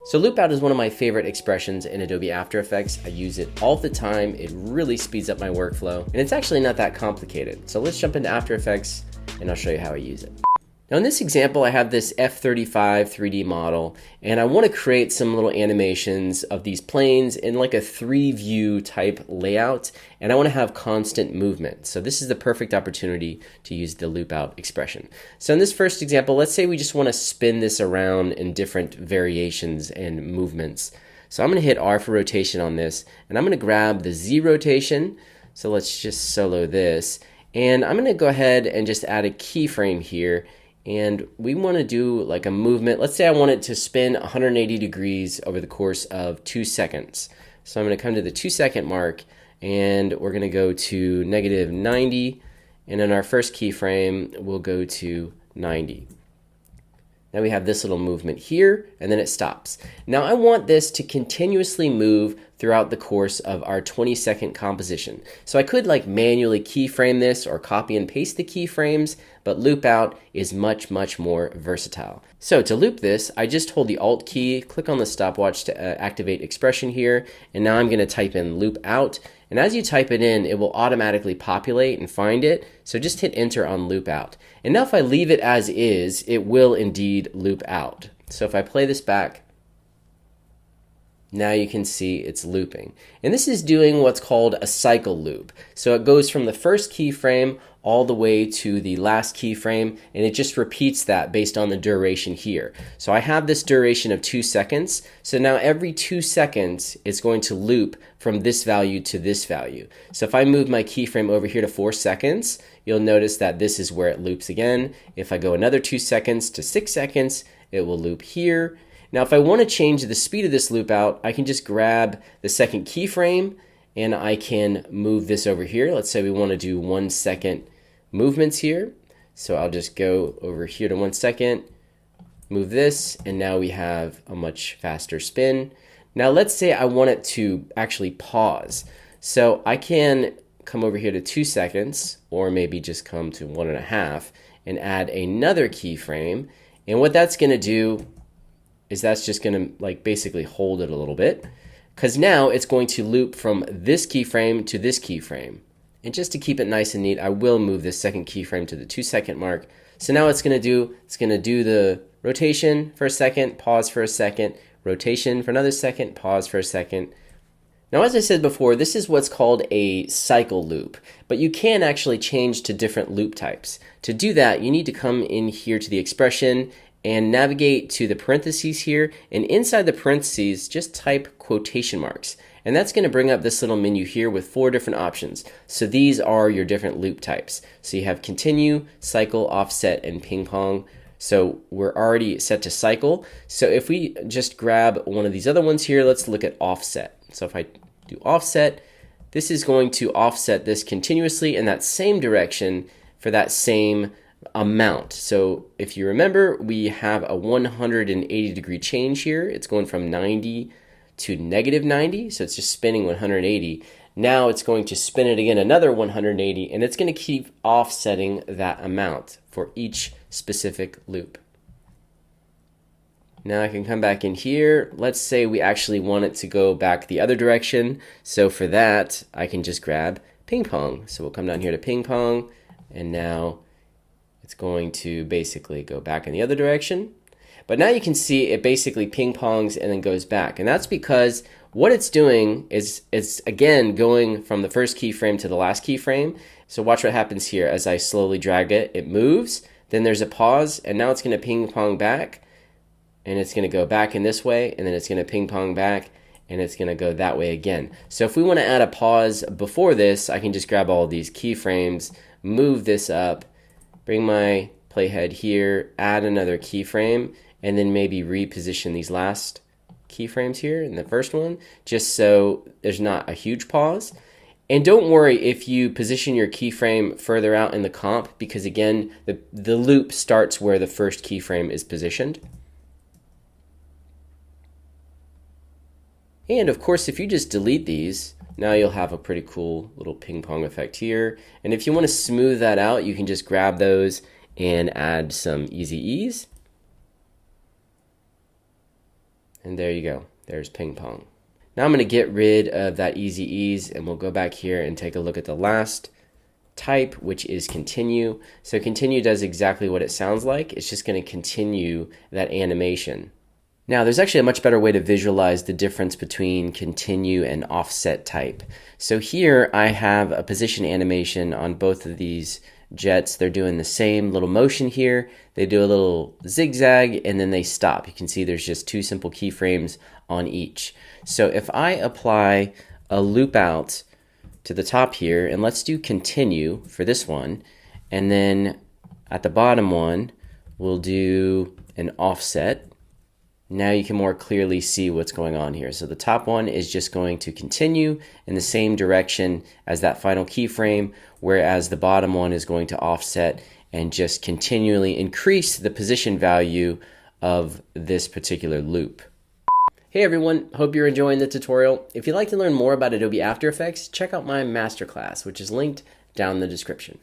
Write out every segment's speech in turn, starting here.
So loopOut is one of my favorite expressions in Adobe After Effects. I use it all the time. It really speeds up my workflow, and it's actually not that complicated. So let's jump into After Effects and I'll show you how I use it. Now in this example, I have this F-35 3D model, and I want to create some little animations of these planes in like a 3-view type layout, and I want to have constant movement. So this is the perfect opportunity to use the loopOut expression. So in this first example, let's say we just want to spin this around in different variations and movements. So I'm going to hit R for rotation on this, and I'm going to grab the Z rotation. So let's just solo this, and I'm going to go ahead and just add a keyframe here. And we want to do like a movement. Let's say I want it to spin 180 degrees over the course of 2 seconds. So I'm going to come to the 2-second mark, and we're going to go to -90. And in our first keyframe, we'll go to 90. Now we have this little movement here, and then it stops. Now I want this to continuously move throughout the course of our 20-second composition. So I could like manually keyframe this or copy and paste the keyframes, but loopOut is much more versatile. So to loop this, I just hold the Alt key, click on the stopwatch to activate expression here, and now I'm going to type in loopOut. And as you type it in, it will automatically populate and find it. So just hit enter on loopOut. And now if I leave it as is, it will indeed loop out. So if I play this back, now you can see it's looping. And this is doing what's called a cycle loop. So it goes from the first keyframe all the way to the last keyframe, and it just repeats that based on the duration here. So I have this duration of 2 seconds. So now every 2 seconds, it's going to loop from this value to this value. So if I move my keyframe over here to 4 seconds, you'll notice that this is where it loops again. If I go another 2 seconds to 6 seconds, it will loop here. Now if I want to change the speed of this loop out, I can just grab the second keyframe and I can move this over here. Let's say we want to do 1 second movements here. So I'll just go over here to 1 second, move this, and now we have a much faster spin. Now let's say I want it to actually pause. So I can come over here to 2 seconds, or maybe just come to 1.5 and add another keyframe. And what that's going to do is that's just going to like basically hold it a little bit, because now it's going to loop from this keyframe to this keyframe. And just to keep it nice and neat, I will move this second keyframe to the 2-second mark. So now it's going to do the rotation for a second, pause for a second, rotation for another second, pause for a second. Now as I said before, this is what's called a cycle loop, but you can actually change to different loop types. To do that, you need to come in here to the expression and navigate to the parentheses here, and inside the parentheses just type quotation marks, and that's going to bring up this little menu here with 4 different options. So these are your different loop types. So you have continue, cycle, offset, and ping pong. So we're already set to cycle. So if we just grab one of these other ones here, let's look at offset. So if I do offset, this is going to offset this continuously in that same direction for that same amount. So if you remember, we have a 180 degree change here. It's going from 90 to -90, so it's just spinning 180. Now it's going to spin it again another 180, and it's going to keep offsetting that amount for each specific loop. Now I can come back in here. Let's say we actually want it to go back the other direction. So for that, I can just grab ping pong. So we'll come down here to ping pong, and now it's going to basically go back in the other direction. But now you can see it basically ping pongs and then goes back. And that's because what it's doing is it's again going from the first keyframe to the last keyframe. So watch what happens here. As I slowly drag it, it moves. Then there's a pause, and now it's going to ping pong back. And it's going to go back in this way, and then it's going to ping pong back, and it's going to go that way again. So if we want to add a pause before this, I can just grab all of these keyframes, move this up, bring my playhead here, add another keyframe, and then maybe reposition these last keyframes here in the first one, just so there's not a huge pause. And don't worry if you position your keyframe further out in the comp, because again, the loop starts where the first keyframe is positioned. And of course, if you just delete these, now you'll have a pretty cool little ping pong effect here. And if you want to smooth that out, you can just grab those and add some easy ease. And there you go. There's ping pong. Now I'm going to get rid of that easy ease, and we'll go back here and take a look at the last type, which is continue. So continue does exactly what it sounds like. It's just going to continue that animation. Now there's actually a much better way to visualize the difference between continue and offset type. So here I have a position animation on both of these jets. They're doing the same little motion here. They do a little zigzag and then they stop. You can see there's just two simple keyframes on each. So if I apply a loop out to the top here, and let's do continue for this one, and then at the bottom one we'll do an offset. Now you can more clearly see what's going on here. So the top one is just going to continue in the same direction as that final keyframe, whereas the bottom one is going to offset and just continually increase the position value of this particular loop. Hey everyone, hope you're enjoying the tutorial. If you'd like to learn more about Adobe After Effects, check out my Masterclass, which is linked down in the description.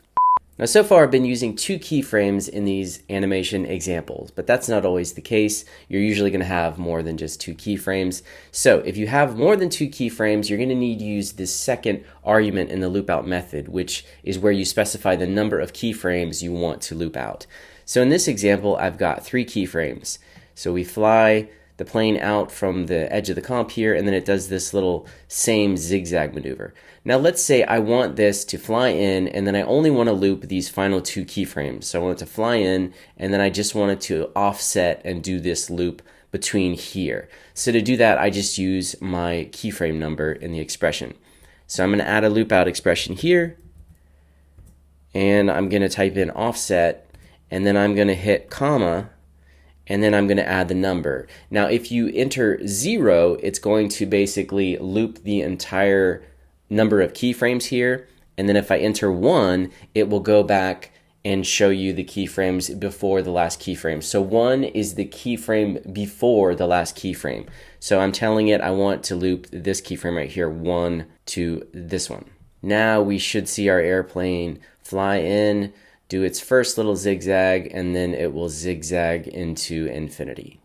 Now so far I've been using 2 keyframes in these animation examples, but that's not always the case. You're usually going to have more than just 2 keyframes. So if you have more than 2 keyframes, you're going to need to use this second argument in the loop out method, which is where you specify the number of keyframes you want to loop out. So in this example, I've got 3 keyframes. So we fly the plane out from the edge of the comp here, and then it does this little same zigzag maneuver. Now let's say I want this to fly in, and then I only want to loop these final 2 keyframes. So I want it to fly in, and then I just want it to offset and do this loop between here. So to do that, I just use my keyframe number in the expression. So I'm going to add a loop out expression here, and I'm going to type in offset, and then I'm going to hit comma, and then I'm going to add the number. Now if you enter 0, it's going to basically loop the entire number of keyframes here, and then if I enter 1, it will go back and show you the keyframes before the last keyframe. So 1 is the keyframe before the last keyframe. So I'm telling it I want to loop this keyframe right here, 1 to this one. Now we should see our airplane fly in, do its first little zigzag, and then it will zigzag into infinity.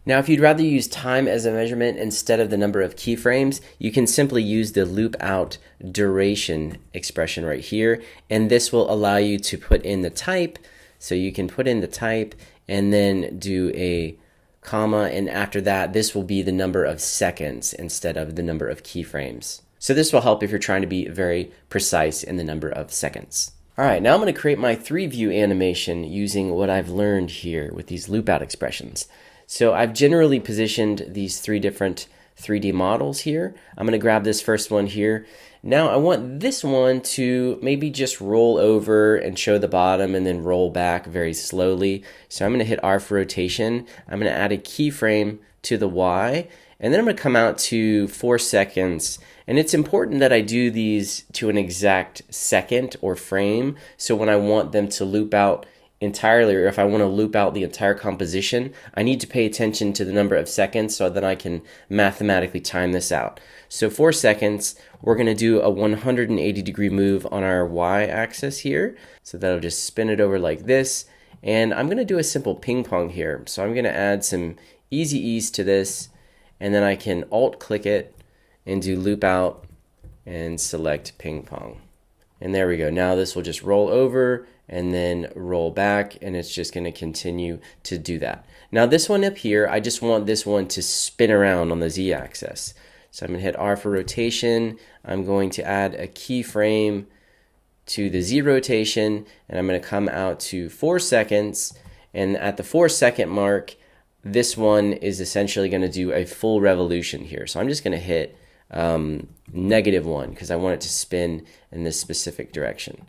Now if you'd rather use time as a measurement instead of the number of keyframes, you can simply use the loopOutDuration expression right here, and this will allow you to put in the type. So you can put in the type and then do a comma, and after that this will be the number of seconds instead of the number of keyframes. So this will help if you're trying to be very precise in the number of seconds. Alright, now I'm going to create my 3-view animation using what I've learned here with these loop out expressions. So I've generally positioned these 3 different 3D models here. I'm going to grab this first one here. Now I want this one to maybe just roll over and show the bottom and then roll back very slowly. So I'm going to hit R for rotation. I'm going to add a keyframe to the Y, and then I'm going to come out to 4 seconds. And it's important that I do these to an exact second or frame. So when I want them to loop out entirely, or if I want to loop out the entire composition, I need to pay attention to the number of seconds so that I can mathematically time this out. So 4 seconds, we're going to do a 180-degree move on our Y-axis here. So that'll just spin it over like this. And I'm going to do a simple ping pong here. So I'm going to add some easy ease to this, and then I can alt-click it and do loop out and select ping pong. And there we go. Now this will just roll over and then roll back, and it's just going to continue to do that. Now this one up here, I just want this one to spin around on the Z-axis. So I'm going to hit R for rotation. I'm going to add a keyframe to the Z rotation, and I'm going to come out to 4 seconds. And at the 4-second mark, this one is essentially going to do a full revolution here. So I'm just going to hit -1 because I want it to spin in this specific direction.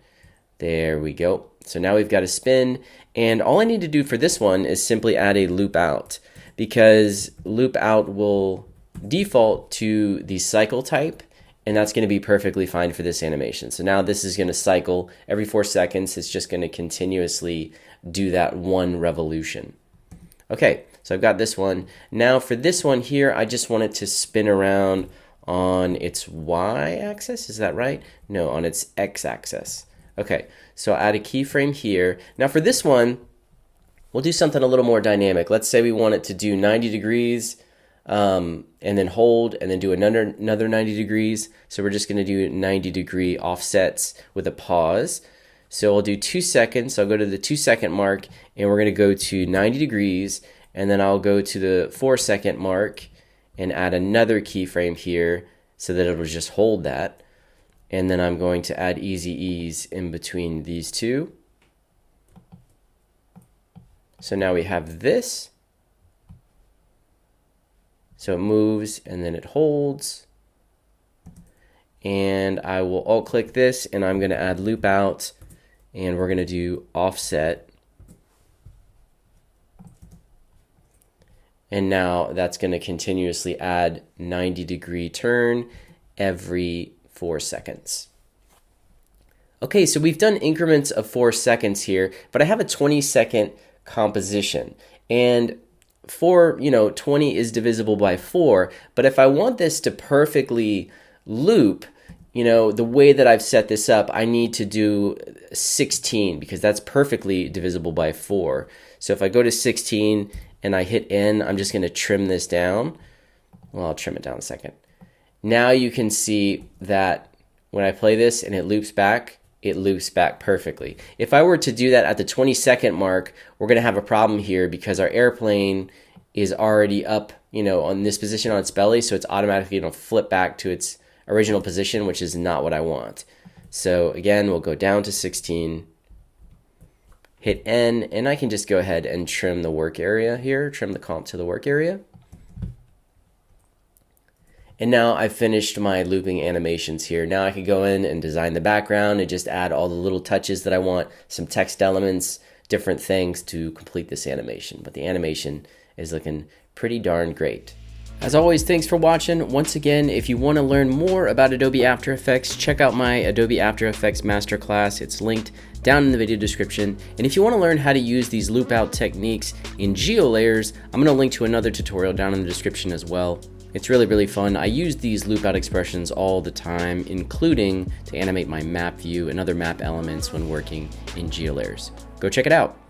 There we go. So now we've got a spin, and all I need to do for this one is simply add a loop out, because loop out will default to the cycle type, and that's going to be perfectly fine for this animation. So now this is going to cycle every 4 seconds. It's just going to continuously do that 1 revolution. Okay, so I've got this one. Now for this one here, I just want it to spin around on its Y-axis, is that right? No, on its X-axis. Okay, so I'll add a keyframe here. Now for this one, We'll do something a little more dynamic. Let's say we want it to do 90 degrees and then hold and then do another 90 degrees. So we're just going to do 90-degree offsets with a pause. So I'll do 2 seconds. So I'll go to the 2-second mark and we're going to go to 90 degrees, and then I'll go to the 4-second mark and add another keyframe here so that it'll just hold that. And then I'm going to add easy ease in between these two. So now we have this. So it moves and then it holds. And I will alt click this and I'm going to add loop out, and we're going to do offset. And now that's going to continuously add 90-degree turn every 4 seconds. Okay, so we've done increments of 4 seconds here, but I have a 20-second composition. And 20 is divisible by 4, but if I want this to perfectly loop, the way that I've set this up, I need to do 16 because that's perfectly divisible by 4. So if I go to 16 and I hit N, I'm just going to trim this down. Well, I'll trim it down a second. Now you can see that when I play this and it loops back perfectly. If I were to do that at the 20-second mark, we're going to have a problem here because our airplane is already up, on this position on its belly, so it's automatically going to flip back to its original position, which is not what I want. So again, we'll go down to 16, hit N, and I can just go ahead and trim the work area here, trim the comp to the work area. And now I've finished my looping animations here. Now I can go in and design the background and just add all the little touches that I want, some text elements, different things to complete this animation. But the animation is looking pretty darn great. As always, thanks for watching. Once again, if you want to learn more about Adobe After Effects, check out my Adobe After Effects Masterclass. It's linked down in the video description. And if you want to learn how to use these loop out techniques in geo layers, I'm going to link to another tutorial down in the description as well. It's really, really fun. I use these loop out expressions all the time, including to animate my map view and other map elements when working in geo layers. Go check it out.